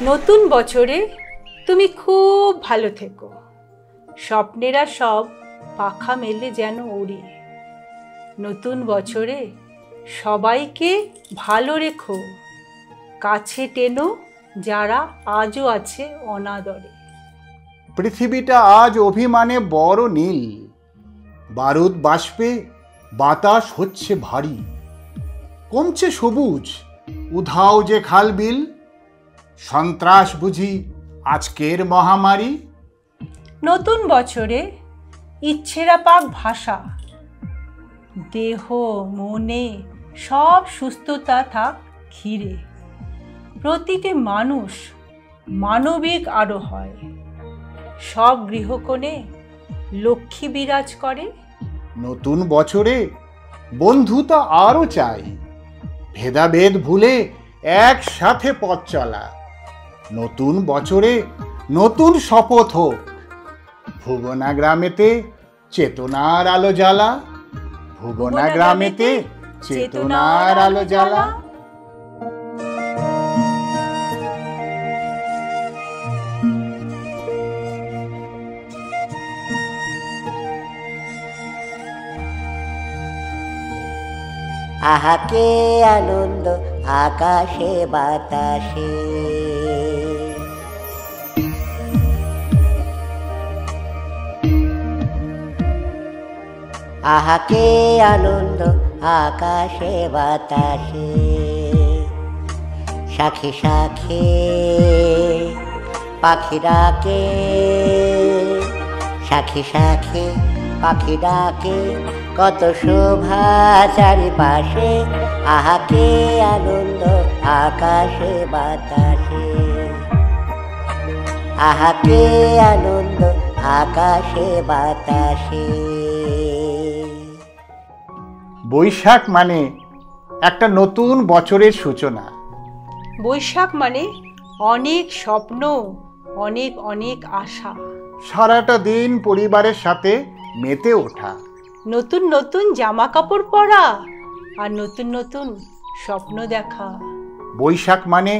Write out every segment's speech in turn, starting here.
নতুন বছরে তুমি খুব ভালো থেকো, স্বপ্নেরা সব পাখা মেলে যেন ওড়ে। নতুন বছরে সবাইকে ভালো রেখো, কাছে টেনো যারা আজও আছে অনাদরে। পৃথিবীটা আজ অভিমানে বড় নীল, বারুদ বাষ্পে বাতাস হচ্ছে ভারী। কমছে সবুজ, উধাও যে খাল বিল, সন্ত্রাস বুঝি আজকের মহামারী। নতুন বছরে ইচ্ছেরা পাক ভাষা, দেহ মনে সব সুস্থতা থাক ঘিরে। প্রতিটি মানুষ মানবিক আরো হয়, সব গৃহকোণে লক্ষ্মী বিরাজ করে। নতুন বছরে বন্ধুতা আরো চাই, ভেদাভেদ ভুলে একসাথে পথ চলা। নতুন বছরে নতুন শপথ হোক, ভুবনা গ্রামেতে চেতনার আলো জ্বালা। ভুবনা গ্রামেতে চেতনার আলো জ্বালা। আহা কে আনন্দ আকাশে বাতাসে, আহা কে আনন্দ আকাশে বাতাসে। শাখে শাখে পাখি ডাকে, শাখে শাখে পাখি ডাকে, কত শোভা চারিপাশে। আহা কে আনন্দ আকাশে বাতাসে, আহা কে আনন্দ আকাশে বাতাসে। বৈশাখ মানে একটা নতুন বছরের সূচনা। বৈশাখ মানে অনেক স্বপ্ন, অনেক অনেক আশা। সারাটা দিন পরিবারের সাথে মেতে ওঠা, নতুন নতুন জামা কাপড় পরা আর নতুন নতুন স্বপ্ন দেখা। বৈশাখ মানে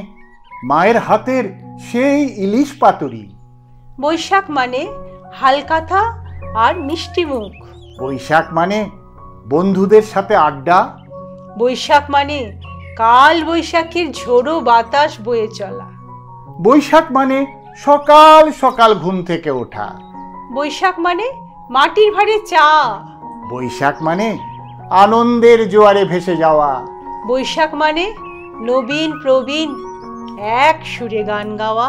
মায়ের হাতের সেই ইলিশ পাতুরি। বৈশাখ মানে হালকাথা আর মিষ্টি মুখ। বৈশাখ মানে বন্ধুদের সাথে আড্ডা। বৈশাখ মানে কাল বৈশাখীর ঝোড়ো বাতাস বয়ে চলা। বৈশাখ মানে সকাল সকাল ঘুম থেকে ওঠা। বৈশাখ মানে মাটির ভারে চা। বৈশাখ মানে আনন্দের জোয়ারে ভেসে যাওয়া। বৈশাখ মানে নবীন প্রবীণ এক সুরে গান গাওয়া।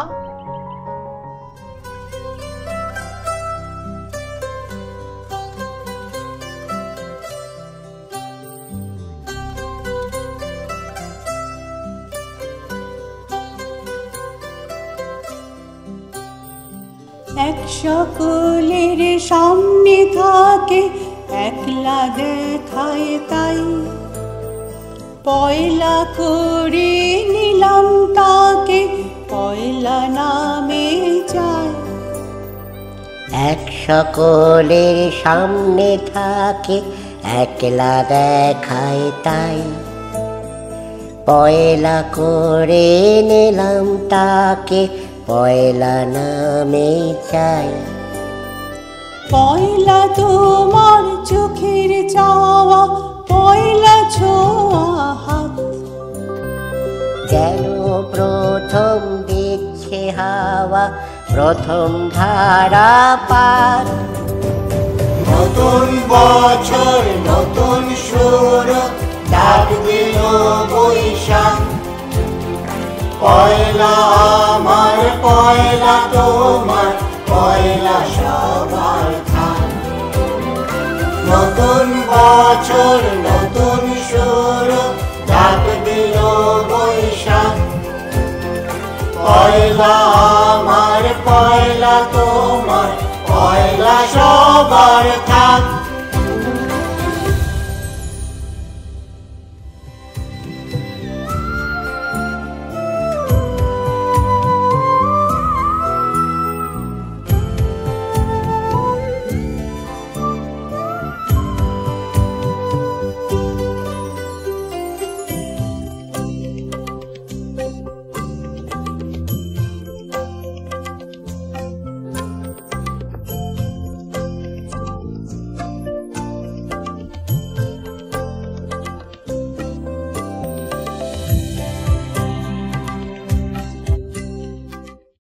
এক সকলের সামনে থাকে একলা দেখায় তাই, পয়লা করে নিলাম তাকে পয়লা নামে চাই। এক সকলের সামনে থাকে একলা দেখায় তাই, পয়লা করে নিলাম তাকে পয়লা নামে চাই। পয়লা তোমার চোখের চাওয়া, পয়লা ছোঁয়া হাত, যেন প্রথম দিচ্ছে হাওয়া প্রথম ধারা পার। নতুন বছর নতুন সুর ডাক দিল বৈশাখ। পয়লা আমার পয়লা তোমার পয়লা সবার থাক। নতুন বছর নতুন সুর ডাক দিল বৈশাখ। পয়লা